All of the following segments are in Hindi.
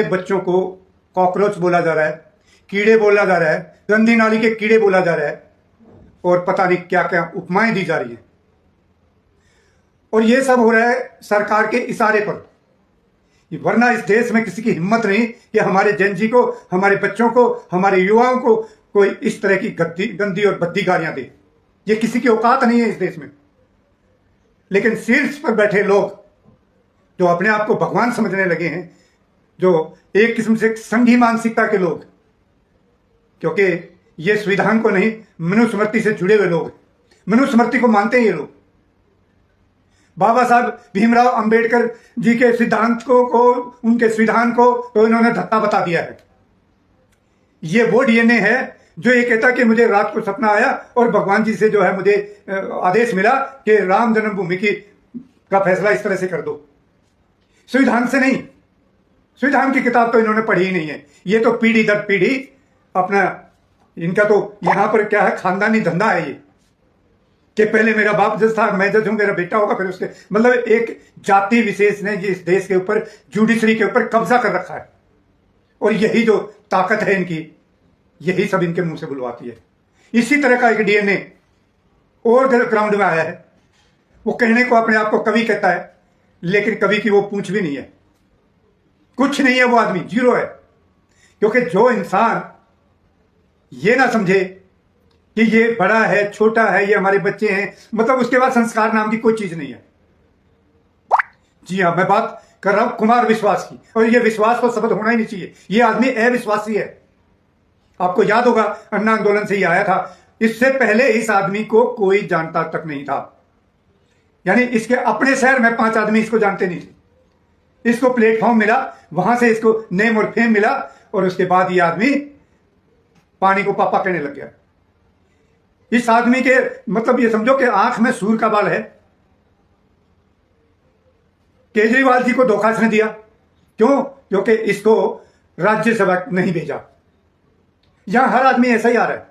बच्चों को कॉकरोच बोला जा रहा है, कीड़े बोला जा रहा है, गंदी नाली के कीड़े बोला जा रहा है और पता नहीं क्या क्या उपमाएं दी जा रही हैं। और ये सब हो रहा है सरकार के इशारे पर, वरना इस देश में किसी की हिम्मत नहीं कि हमारे जनजी को, हमारे बच्चों को, हमारे युवाओं को कोई इस तरह की गंदी और भद्दी गालियां दे। ये किसी की औकात नहीं है इस देश में। लेकिन शीर्ष पर बैठे लोग जो अपने आप को भगवान समझने लगे हैं, जो एक किस्म से संघी मानसिकता के लोग, क्योंकि ये संविधान को नहीं मनुस्मृति से जुड़े हुए लोग, मनुस्मृति को मानते हैं ये लोग। बाबा साहब भीमराव अंबेडकर जी के सिद्धांत को उनके संविधान को तो इन्होंने धत्ता बता दिया है। ये वो डीएनए है जो ये कहता कि मुझे रात को सपना आया और भगवान जी से जो है मुझे आदेश मिला कि राम जन्मभूमि का फैसला इस तरह से कर दो। संविधान से नहीं, संविधान की किताब तो इन्होंने पढ़ी ही नहीं है। ये तो पीढ़ी दर पीढ़ी अपना, इनका तो यहां पर क्या है, खानदानी धंधा है ये, कि पहले मेरा बाप जज था, मैं जज हूं, मेरा बेटा होगा, फिर उसके, मतलब एक जाति विशेष ने इस देश के ऊपर, जुडिशरी के ऊपर कब्जा कर रखा है। और यही जो ताकत है इनकी, यही सब इनके मुंह से बुलवाती है। इसी तरह का एक डीएनए और ग्राउंड में आया है। वो कहने को अपने आप को कवि कहता है, लेकिन कवि की वो पूंछ भी नहीं है, कुछ नहीं है, वो आदमी जीरो है। क्योंकि जो इंसान ये ना समझे कि ये बड़ा है, छोटा है, ये हमारे बच्चे हैं, मतलब उसके बाद संस्कार नाम की कोई चीज नहीं है। जी हाँ, मैं बात कर रहा हूं कुमार विश्वास की, और ये विश्वास तो शब्द होना ही नहीं चाहिए। ये आदमी अविश्वासी है। आपको याद होगा अन्ना आंदोलन से ही आया था। इससे पहले इस आदमी को कोई जानता तक नहीं था, यानी इसके अपने शहर में 5 आदमी इसको जानते नहीं थे। इसको प्लेटफॉर्म मिला, वहां से इसको नेम और फेम मिला, और उसके बाद ये आदमी पानी को पापा कहने लग गया। इस आदमी के, मतलब ये समझो कि आंख में सूर का बाल है। केजरीवाल जी को धोखा इसने दिया, क्यों? क्योंकि इसको राज्यसभा नहीं भेजा। यहां हर आदमी ऐसा ही आ रहा है,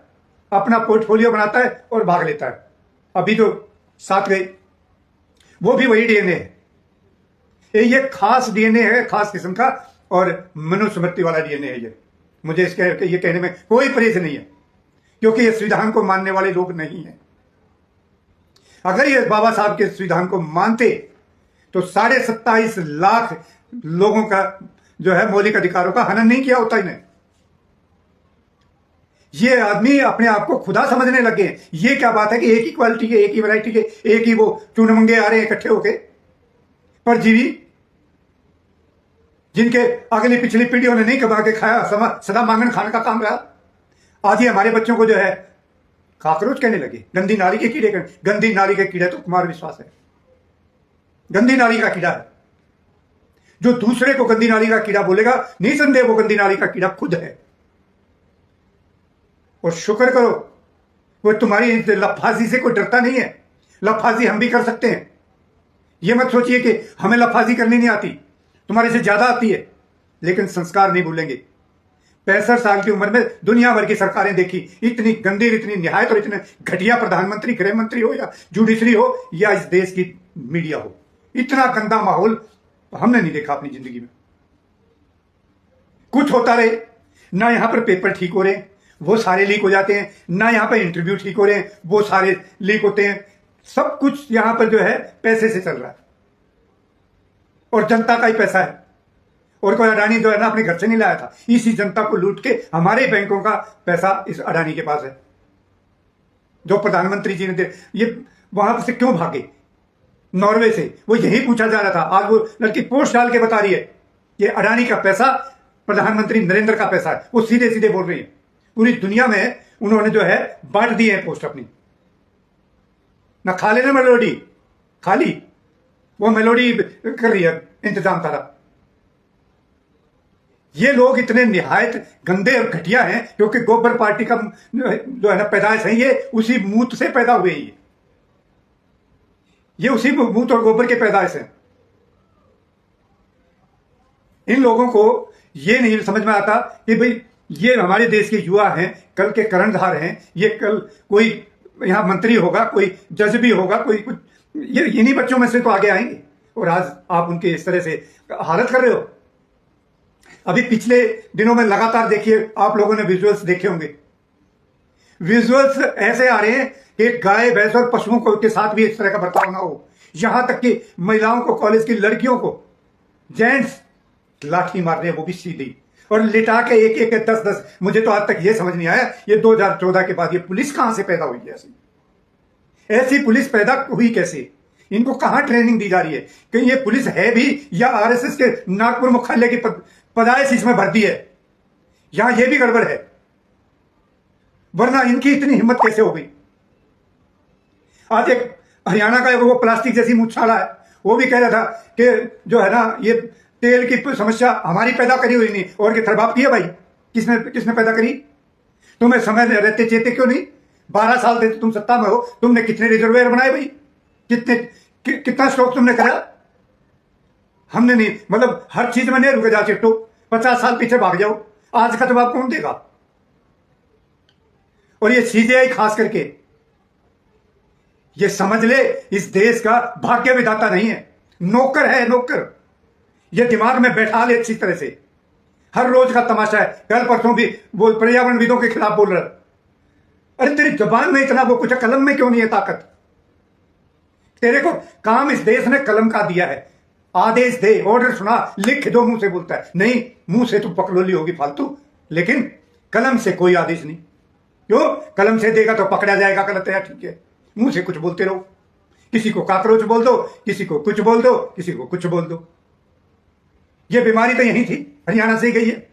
अपना पोर्टफोलियो बनाता है और भाग लेता है। अभी तो साथ गए, वो भी वही डीएनए है। ये खास डीएनए है, खास किस्म का, और मनुस्मृति वाला डीएनए है ये। मुझे इसके ये कहने में कोई परहेज नहीं है, क्योंकि ये संविधान को मानने वाले लोग नहीं हैं। अगर ये बाबा साहब के संविधान को मानते तो 27.5 लाख लोगों का जो है मौलिक अधिकारों का हनन नहीं किया होता इन्हें। ये आदमी अपने आप को खुदा समझने लगे हैं। ये क्या बात है कि एक ही क्वालिटी के, एक ही वैरायटी के, एक ही वो चुनमंगे आ रहे हैं इकट्ठे होके, परजीवी, जिनके अगली पिछली पीढ़ियों ने नहीं कमा के खाया, सदा मांगन खाने का काम रहा। आज ही हमारे बच्चों को जो है कॉकरोच कहने लगे, गंदी नाली के कीड़े कहने। गंदी नाली के कीड़े तो कुमार विश्वास है, गंदी नाली का कीड़ा है। जो दूसरे को गंदी नाली का कीड़ा बोलेगा, निसंदेह वो गंदी नाली का कीड़ा खुद है। और शुक्र करो वो तुम्हारी लफाजी से कोई डरता नहीं है। लफाजी हम भी कर सकते हैं। ये मत सोचिए कि हमें लफाजी करनी नहीं आती, तुम्हारे से ज्यादा आती है, लेकिन संस्कार नहीं भूलेंगे। 65 साल की उम्र में दुनिया भर की सरकारें देखी, इतनी गंदी, इतनी निहायत और इतने घटिया प्रधानमंत्री, गृह मंत्री हो या जुडिशरी हो या इस देश की मीडिया हो, इतना गंदा माहौल हमने नहीं देखा अपनी जिंदगी में। कुछ होता रहे ना, यहां पर पेपर ठीक हो रहे हैं, वो सारे लीक हो जाते हैं, ना यहां पर इंटरव्यू ठीक हो रहे हैं, वो सारे लीक होते हैं। सब कुछ यहां पर जो है पैसे से चल रहा है, और जनता का ही पैसा है। और कोई अडानी जो है ना अपने घर से नहीं लाया था, इसी जनता को लूट के हमारे बैंकों का पैसा इस अडानी के पास है, जो प्रधानमंत्री जी ने दे। ये वहां से क्यों भागे नॉर्वे से, वो यही पूछा जा रहा था। आज वो लड़की पोस्ट डाल के बता रही है कि अडानी का पैसा प्रधानमंत्री नरेंद्र का पैसा है। वो सीधे सीधे बोल रही है। पूरी दुनिया में उन्होंने जो है बांट दी है पोस्ट अपनी। ना खा लेना मेलोडी, खाली वो मेलोडी कर रही है इंतजाम सारा। ये लोग इतने निहायत गंदे और घटिया हैं, क्योंकि गोबर पार्टी का जो है ना पैदाइश है, ये उसी मूत से पैदा हुए। ये उसी मूत और गोबर के पैदाइश हैं। इन लोगों को ये नहीं समझ में आता कि भाई ये हमारे देश के युवा हैं, कल के कर्णधार हैं। ये कल कोई यहां मंत्री होगा, कोई जज भी होगा, कोई कुछ, ये इन्हीं बच्चों में से तो आगे आएंगे। और आज आप उनके इस तरह से हालत कर रहे हो। अभी पिछले दिनों में लगातार देखिए, आप लोगों ने विजुअल्स देखे होंगे। विजुअल्स ऐसे आ रहे हैं कि गाय भैंस और पशुओं को के साथ भी इस तरह का बर्ताव ना हो। यहां तक कि महिलाओं को, कॉलेज की लड़कियों को जेंट्स लाठी मार रहे हैं, वो भी सीधी, और लिटा के एक एक 10-10। मुझे तो आज तक ये समझ नहीं आया, ये 2014 के बाद ये पुलिस कहां से पैदा हुई है? ऐसी पुलिस पैदा हुई कैसे? इनको कहां ट्रेनिंग दी जा रही है? कहीं ये पुलिस है भी या आरएसएस के नागपुर मुख्यालय की पदाइश इसमें भर्ती है? यहां ये भी गड़बड़ है, वरना इनकी इतनी हिम्मत कैसे हो गई? आज एक हरियाणा का वो प्लास्टिक जैसी मुछाला है, वो भी कह रहा था कि जो है ना, ये तेल की समस्या हमारी पैदा करी हुई नहीं, और किधर बाप की है भाई? किसने पैदा करी? तुम्हें समय रहते चेते क्यों नहीं? 12 साल से तुम सत्ता में हो, तुमने कितने रिजर्वेयर बनाए भाई? कितना स्टॉक तुमने करा? हमने नहीं। मतलब हर चीज में नहीं रुके जा चिट्टू, 50 साल पीछे भाग जाओ, आज का जवाब कौन देगा? और ये सीजेआई खास करके ये समझ ले, इस देश का भाग्य विधाता नहीं है, नौकर है, नौकर। ये दिमाग में बैठा ले अच्छी तरह से। हर रोज का तमाशा है। कल परसों भी वो पर्यावरणविदों के खिलाफ बोल रहा है। अरे तेरी जबान में इतना वो कुछ है, कलम में क्यों नहीं है ताकत? तेरे को काम इस देश ने कलम का दिया है। आदेश दे, ऑर्डर सुना, लिख दो, मुंह से बोलता है नहीं। मुंह से तो पकड़ोली होगी फालतू, लेकिन कलम से कोई आदेश नहीं। क्यों? कलम से देगा तो पकड़ा जाएगा, गलत है, ठीक है। मुंह से कुछ बोलते रहो, किसी को काकरोच बोल दो, किसी को कुछ बोल दो, किसी को कुछ बोल दो। ये बीमारी तो यही थी, हरियाणा से ही गई है।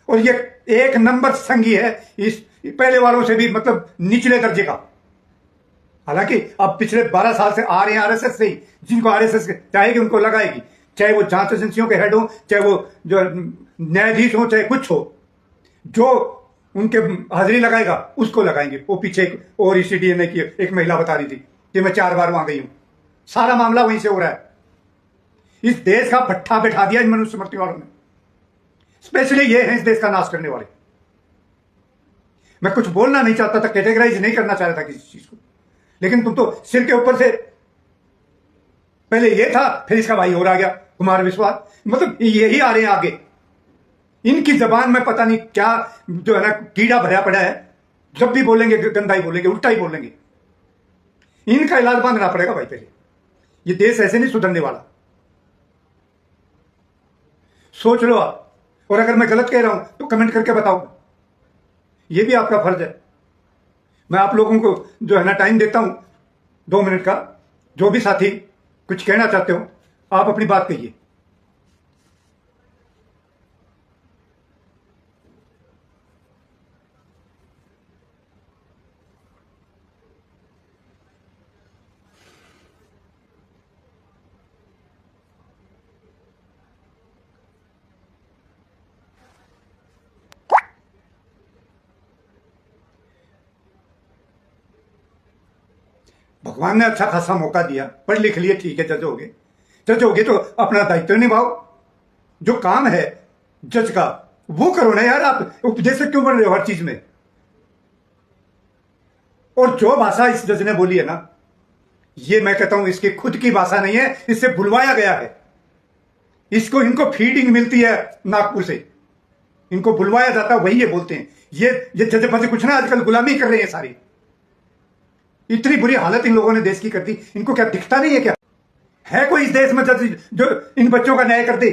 और ये एक नंबर संघी है, इस पहले वालों से भी मतलब निचले दर्जे का। हालांकि अब पिछले 12 साल से आ रहे हैं आरएसएस से ही, जिनको आरएसएस चाहेगी उनको लगाएगी, चाहे वो जांच एजेंसियों के हेड हो, चाहे वो जो न्यायाधीश हो, चाहे कुछ हो, जो उनके हाजिरी लगाएगा उसको लगाएंगे। वो पीछे और ईसीडीए ने की एक महिला बता रही थी कि मैं 4 बार वहां गई हूं। सारा मामला वहीं से हो रहा है। इस देश का भट्ठा बैठा दिया इन मनुस्मृति वालों ने। स्पेशली ये है इस देश का नाश करने वाले। मैं कुछ बोलना नहीं चाहता था, कैटेगराइज नहीं करना चाह रहा था किसी चीज को, लेकिन तुम तो सिर के ऊपर से, पहले ये था, फिर इसका भाई हो रहा गया कुमार विश्वास। मतलब यही आ रहे हैं आगे। इनकी जबान में पता नहीं क्या जो है ना कीड़ा भरा पड़ा है। जब भी बोलेंगे गंदा ही बोलेंगे, उल्टा ही बोलेंगे। इनका इलाज बांधना पड़ेगा भाई पहले। ये देश ऐसे नहीं सुधरने वाला, सोच लो आप। और अगर मैं गलत कह रहा हूं तो कमेंट करके बताओ, ये भी आपका फर्ज है। मैं आप लोगों को जो है ना टाइम देता हूं 2 मिनट का। जो भी साथी कुछ कहना चाहते हो आप अपनी बात कहिए। भगवान ने अच्छा खासा मौका दिया, पढ़ लिख लिए, ठीक है, जज हो गए। जज हो गए तो अपना दायित्व निभाओ। जो काम है जज का वो करो ना यार। आप उपदेशक क्यों बन रहे हो हर चीज में? और जो भाषा इस जज ने बोली है ना, ये मैं कहता हूं इसकी खुद की भाषा नहीं है, इससे बुलवाया गया है। इनको फीडिंग मिलती है नागपुर से, इनको बुलवाया जाता है, वही ये बोलते हैं। ये जज बजे कुछ ना आजकल गुलामी कर रहे हैं सारी। इतनी बुरी हालत इन लोगों ने देश की कर दी, इनको क्या दिखता नहीं है क्या? है कोई इस देश में जज जो इन बच्चों का न्याय कर दे?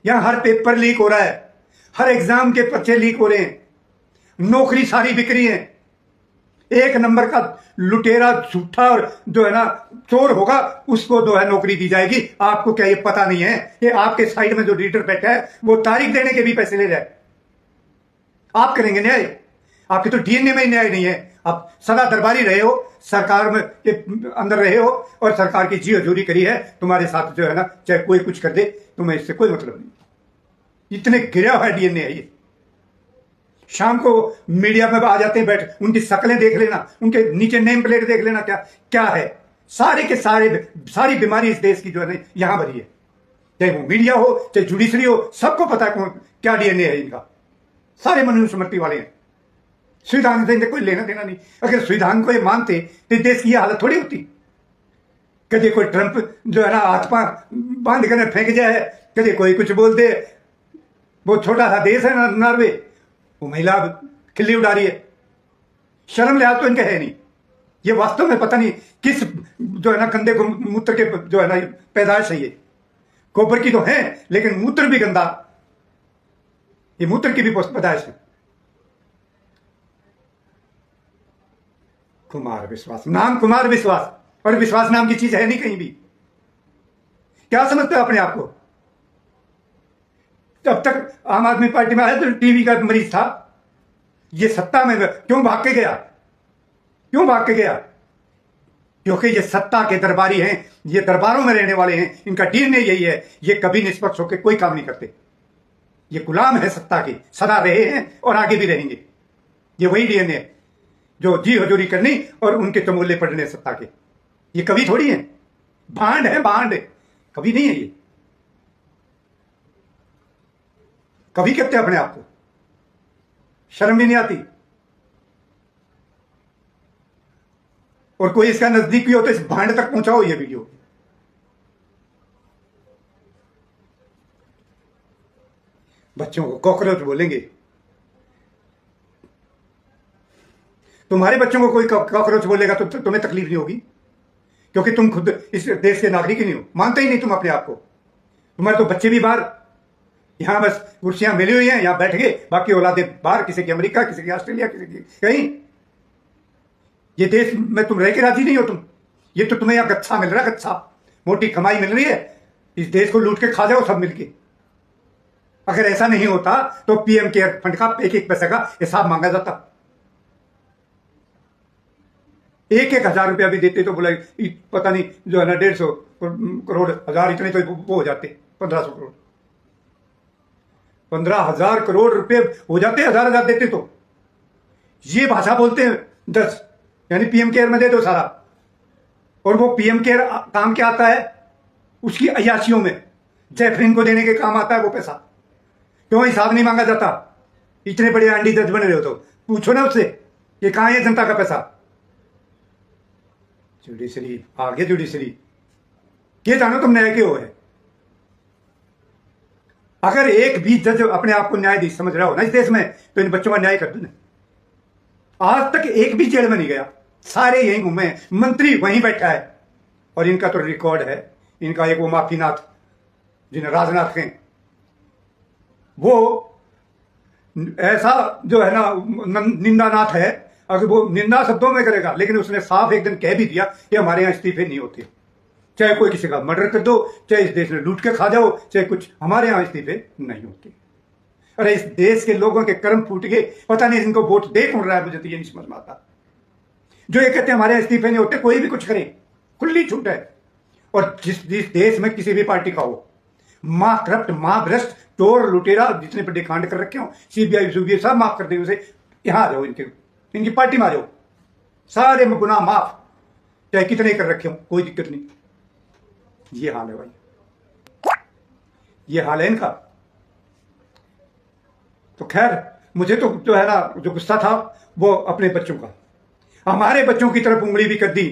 यहां हर पेपर लीक हो रहा है, हर एग्जाम के पर्चे लीक हो रहे हैं, नौकरी सारी बिक रही है। एक नंबर का लुटेरा, झूठा और जो है ना चोर होगा, उसको जो है नौकरी दी जाएगी। आपको क्या ये पता नहीं है कि आपके साइड में जो रीडर बैठा है वो तारीख देने के भी पैसे ले जाए? आप करेंगे न्याय? आपके तो डीएनए में ही न्याय नहीं है। आप सदा दरबारी रहे हो, सरकार में के अंदर रहे हो और सरकार की जी हजूरी करी है। तुम्हारे साथ जो है ना चाहे कोई कुछ कर दे, तुम्हें इससे कोई मतलब नहीं। इतने गिरा हुआ डीएनए है ये। शाम को मीडिया में आ जाते हैं, बैठ उनकी शक्लें देख लेना, उनके नीचे नेम प्लेट देख लेना, क्या क्या है। सारे के सारी बीमारी इस देश की जो है ना यहां भरी है। चाहे वो मीडिया हो, चाहे जुडिशरी हो, सबको पता है कौन क्या डीएनए है इनका। सारे मनुस्मृति वाले हैं। संविधान से कोई लेना देना नहीं। अगर संविधान को ये मानते तो देश की ये हालत थोड़ी होती। कभी कोई ट्रंप जो है ना हाथ पा बांध कर फेंक जाए, कभी कोई कुछ बोल दे, वो छोटा सा देश है नॉर्वे, वो महिला खिल्ली उड़ा रही है। शर्म लिहाज तो इनके है नहीं। ये वास्तव में पता नहीं किस जो है ना गंदे को मूत्र के जो है ना पैदाइश है। ये गोबर की तो है लेकिन मूत्र भी गंदा, ये मूत्र की भी पैदाइश है। कुमार विश्वास, नाम कुमार विश्वास, और विश्वास नाम की चीज है नहीं कहीं भी। क्या समझते हो अपने आप को? जब तक आम आदमी पार्टी में आया तो टीवी का मरीज था। ये सत्ता में क्यों भाग के गया? क्यों भाग के गया? क्योंकि ये सत्ता के दरबारी हैं, ये दरबारों में रहने वाले हैं। इनका डीएनए यही है, ये कभी निष्पक्ष होकर कोई काम नहीं करते। ये गुलाम है सत्ता के, सदा रहे हैं और आगे भी रहेंगे। ये वही डीएनए है जो जी हजूरी करनी और उनके चमोले पड़ने सत्ता के। ये कभी थोड़ी है, भांड है, भांड कभी नहीं है। ये कभी कहते अपने आप को, शर्म भी नहीं आती। और कोई इसका नजदीक भी हो तो इस भांड तक पहुंचाओ ये वीडियो। बच्चों को कॉकरोच बोलेंगे। तुम्हारे बच्चों को कोई कॉकरोच बोलेगा तो तुम्हें तकलीफ नहीं होगी, क्योंकि तुम खुद इस देश के नागरिक ही नहीं हो। मानते ही नहीं तुम अपने आप को। तुम्हारे तो बच्चे भी बाहर, यहां बस कुर्सियां मिली हुई हैं, यहां बैठ गए, बाकी औलादे बाहर, किसी की अमेरिका, किसी की ऑस्ट्रेलिया, किसी की कहीं। ये देश में तुम रह के राजी नहीं हो तुम। ये तो तुम्हें यहां गच्छा मिल रहा है, गच्छा, मोटी कमाई मिल रही है। इस देश को लूट के खा जाओ सब मिलके। अगर ऐसा नहीं होता तो पीएम केयर फंड का एक एक पैसे का हिसाब मांगा जाता। 1,000 रुपया भी देते तो बोला पता नहीं जो है ना 150 करोड़, हजार, इतने तो वो हो जाते 1,500 करोड़, 15,000 करोड़ रुपए हो जाते 1,000 देते तो। ये भाषा बोलते हैं 10, यानी पीएम केयर में दे दो सारा। और वो पीएम केयर काम क्या आता है? उसकी अयाशियों में जैफरीन को देने के काम आता है वो पैसा। क्यों हिसाब नहीं मांगा जाता? इतने बड़े अंडी जज बने रहे हो तो पूछो ना उससे कि कहां है जनता का पैसा। जुडिशरी आगे, जुडिशरी ये जानो तुम न्याय क्यों है। अगर एक भी जज अपने आप को न्यायाधीश समझ रहा हो ना इस देश में, तो इन बच्चों का न्याय कर दो ना। आज तक एक भी जेल में नहीं गया, सारे यहीं घूमे, मंत्री वहीं बैठा है। और इनका तो रिकॉर्ड है, इनका एक वो माफीनाथ जिन्हें राजनाथ कहें, वो ऐसा जो है ना निंदानाथ है। अगर वो निंदा शब्दों में करेगा, लेकिन उसने साफ एक दिन कह भी दिया कि हमारे यहां इस्तीफे नहीं होते। चाहे कोई किसी का मर्डर कर दो, चाहे इस देश में लूट के खा जाओ, चाहे कुछ, हमारे यहां इस्तीफे नहीं होते। अरे इस देश के लोगों के कर्म फूट गए। पता नहीं इनको वोट दे कौन रहा है, मुझे तो ये नहीं समझ में आता। जो ये कहते हैं हमारे इस्तीफे नहीं होते, कोई भी कुछ करे, खुली छूट है। और जिस देश में किसी भी पार्टी का हो, मां करप्ट, मां भ्रष्ट, चोर, लुटेरा, जितने बड़े कांड कर रखे हो, सीबीआई सूबीआई सब माफ कर दे उसे। यहां आ जाओ, इनकी पार्टी में आ जाओ, सारे गुनाह माफ, चाहे कितने कर रखे हो, कोई दिक्कत नहीं। ये हाल है भाई, ये हाल है इनका। तो खैर, मुझे तो जो है ना, जो गुस्सा था वो अपने बच्चों का, हमारे बच्चों की तरफ उंगली भी कर दी।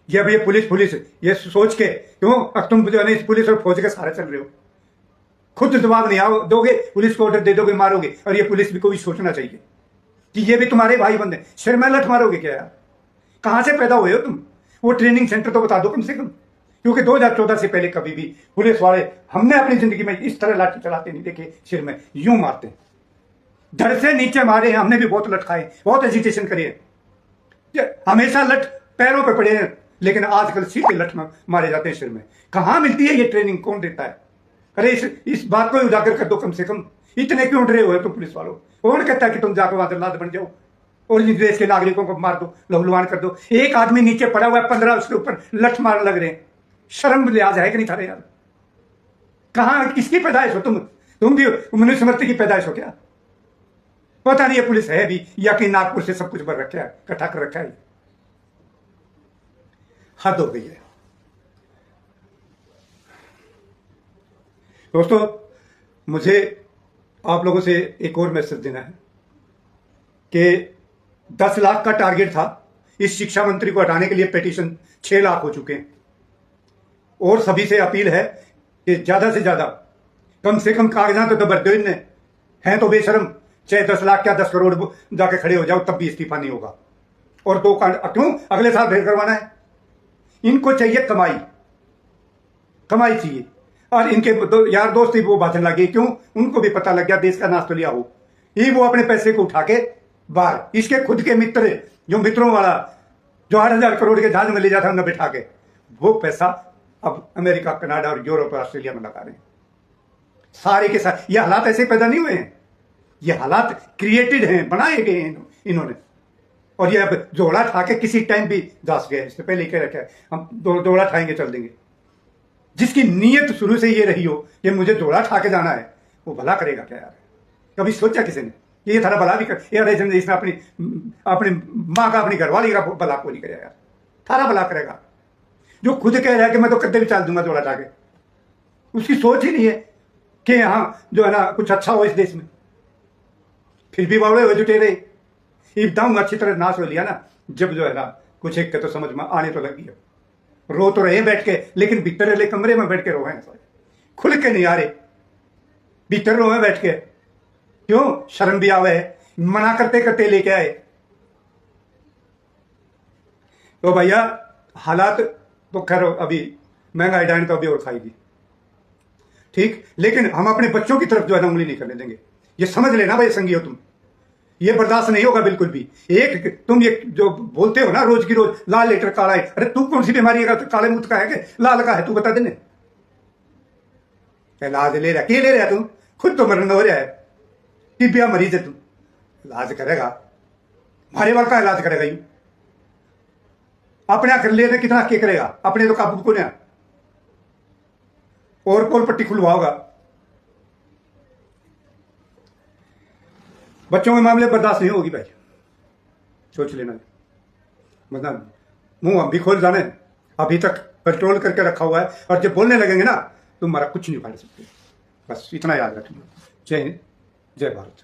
ये अब ये पुलिस ये सोच के, क्यों अब तुम जो है ना इस पुलिस और फौज के सहारे चल रहे हो, खुद जवाब नहीं आओ दोगे, पुलिस को ऑर्डर दे दोगे, मारोगे। और ये पुलिस भी को भी सोचना चाहिए कि ये भी तुम्हारे भाई बंदे। सिर में लठ मारोगे क्या यार? कहां से पैदा हुए हो तुम? वो ट्रेनिंग सेंटर तो बता दो कम से कम, क्योंकि 2014 से पहले कभी भी पुलिस वाले हमने अपनी जिंदगी में इस तरह लाठी चलाते नहीं देखे, सिर में यूं मारते, धड़ से नीचे मारे हैं। हमने भी बहुत लठ खाए, बहुत एजिटेशन करे, हमेशा लठ पैरों पे पड़े हैं, लेकिन आजकल सीधे लठ मारे जाते हैं सिर में। कहां मिलती है ये ट्रेनिंग, कौन देता है? अरे इस बात को उजागर कर दो कम से कम। इतने क्यों डरे हुए तुम पुलिस वालों? कौन कहता है कि तुम जाकर वहां लाद बन जाओ और इस देश के नागरिकों को मार दो, लहूलुहान कर दो? एक आदमी नीचे पड़ा हुआ है, 15 उसके ऊपर लठ मारने लग रहे हैं। शर्म लिहाज है कि नहीं था यार? कहां, किसकी पैदाइश हो तुम भी मनुस्मृति की पैदाइश हो क्या? पता नहीं ये पुलिस है भी या कि नागपुर से सब कुछ भर रखा है, इकट्ठा कर रखा है। हद हो गई है दोस्तों। मुझे आप लोगों से एक और मैसेज देना है कि 10 लाख का टारगेट था, इस शिक्षा मंत्री को हटाने के लिए पिटीशन 6 लाख हो चुके हैं। और सभी से अपील है कि ज्यादा से ज्यादा, कम से कम कागजात तो भर दो इनने, हैं तो बेशरम, चाहे 10 लाख क्या 10 करोड़ जाके खड़े हो जाओ तब भी इस्तीफा नहीं होगा। और 2 कांड क्यों अगले साल फिर करवाना है? इनको चाहिए कमाई, कमाई चाहिए। और इनके यार दोस्त ही वो बातें लगे, क्यों? उनको भी पता लग गया देश का नाश तो लिया हो, ये वो अपने पैसे को उठा के बाहर, इसके खुद के मित्र जो मित्रों वाला जो 8,000 करोड़ के जहाज में ले जाता उन्हें बिठा के, वो पैसा अब अमेरिका, कनाडा और यूरोप और ऑस्ट्रेलिया में लगा रहे हैं सारे के साथ। ये हालात ऐसे पैदा नहीं हुए हैं, ये हालात क्रिएटेड हैं, बनाए गए हैं इन्होंने। और ये अब जोड़ा ठा के किसी टाइम भी दास गए, इससे पहले कह रखा है हम जोड़ा ठाएंगे चल देंगे। जिसकी नीयत शुरू से ये रही हो कि मुझे जोड़ा ठा के जाना है, वो भला करेगा क्या यार? कभी सोचा किसी ने ये थारा भला भी कर यार? इसने अपनी माँ का, अपनी घरवाली का भला को नहीं करेगा यार, थारा भला करेगा। जो खुद कह रहा है कि मैं तो कद्दे भी चाल दूंगा जोड़ा ठा के, उसकी सोच ही नहीं है कि यहाँ जो है ना कुछ अच्छा हो इस देश में। फिर भी बावड़े हुए जुटे रहे, एकदम अच्छी तरह नाश हो लिया ना, जब जो है ना कुछ एक तो समझ में आने तो लगी है। रो तो रहे बैठ के, लेकिन भीतर वाले कमरे में बैठ के रो हैं, खुल के नहीं आ रहे, भीतर रो हैं बैठ के। क्यों? शर्म भी आवे, मना करते करते लेके आए। तो भैया हालात तो खैर अभी महंगाई डायन तो अभी और खाएगी, ठीक, लेकिन हम अपने बच्चों की तरफ जो है ना उंगली नहीं करने देंगे। ये समझ लेना भाई संगी हो तुम, ये बर्दाश्त नहीं होगा बिल्कुल भी। एक तुम ये जो बोलते हो ना रोज की रोज लाल लीटर काला है, अरे तू कौन सी बीमारी है? तो काले मुंह का है कि लाल का है? तू बता देने। इलाज ले रहा, क्या ले रहा? तू खुद तो मरण हो रहा है, टीबिया मरीज है तू, इलाज करेगा? हमारे वाल का इलाज करेगा? यू अपने कर ले कितना के करेगा? अपने तो काबू को नहीं, और पोल पट्टी खुलवाओगा। बच्चों के मामले बर्दाश्त नहीं होगी भाई, सोच लेना। मतलब मुंह हम भी खोल जाने, अभी तक कंट्रोल करके रखा हुआ है, और जब बोलने लगेंगे ना तुम्हारा कुछ नहीं उखाड़ सकते। बस इतना याद रखना। जय हिंद, जय भारत।